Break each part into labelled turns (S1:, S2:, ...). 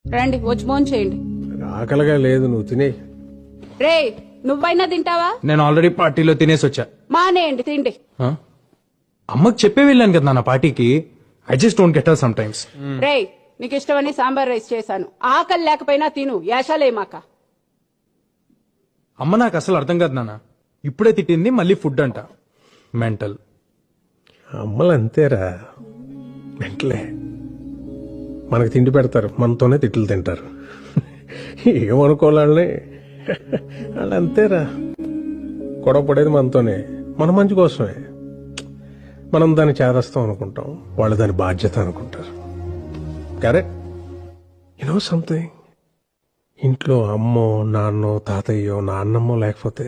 S1: రండి వచ్చి ఫోన్ చేయండి.
S2: ఆకలిగా లేదు, నువ్వు తినే.
S1: రే నువ్వైనా తింటావా?
S3: నేను ఆల్రెడీ పార్టీలో తినేసి వచ్చా.
S1: మానేయండి తిండి.
S3: ఆ? అమ్మకి చెప్పే వెళ్ళాను కదా నా పార్టీకి. I just don't get her sometimes.
S1: రే నీకు ఇష్టమని సాంబార్ రైస్ చేశాను. ఆకలి లేకపోయినా తిను, యాషాలేమాక.
S3: అమ్మ నాకు అసలు అర్థం కాదు నాన్న. ఇప్పుడే తిట్టింది, మళ్ళీ ఫుడ్ అంట. మెంటల్.
S2: అమ్మలు అంతేరా, వెంటలే మనకు తిండి పెడతారు, మనతోనే తిట్లు తింటారు. ఏమనుకోవాలని వాళ్ళు అంతేరా. గొడవ పడేది మనతోనే, మన మంచి కోసమే. మనం దాన్ని చేదస్తాం అనుకుంటాం, వాళ్ళు దాని బాధ్యత అనుకుంటారు. కరెక్ట్. యూనో సంథింగ్, ఇంట్లో అమ్మో నాన్నో తాతయ్యో నాన్నమ్మో లేకపోతే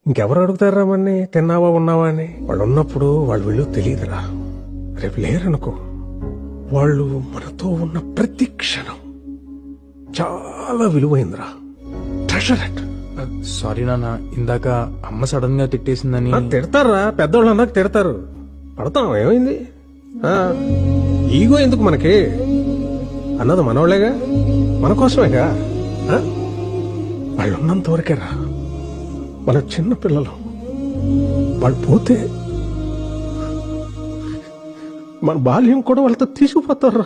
S2: ఇంకెవరు అడుగుతారా మన్ని తిన్నావా ఉన్నావా అని? వాళ్ళు ఉన్నప్పుడు వాళ్ళు విలువ తెలియదురా. రేపు లేరనుకో, వాళ్ళు మనతో ఉన్న ప్రతి క్షణం చాలా విలువైందిరా. Treasure it.
S3: సారీ నాన్న, ఇందాక అమ్మ సడన్ గా తిట్టేసిందని.
S2: తిడతారా, పెద్దవాళ్ళు అన్నాక తిడతారు. పడతాం, ఏమైంది? ఈగో ఎందుకు మనకి? అన్నది మనోళ్లేగా, మన కోసమేగా. వాళ్ళు ఉన్నంత వరకేరా. మన చిన్న పిల్లలు, వాళ్ళు పోతే మన బాల్యం కూడా వాళ్ళతో తీసుకుపోతారా.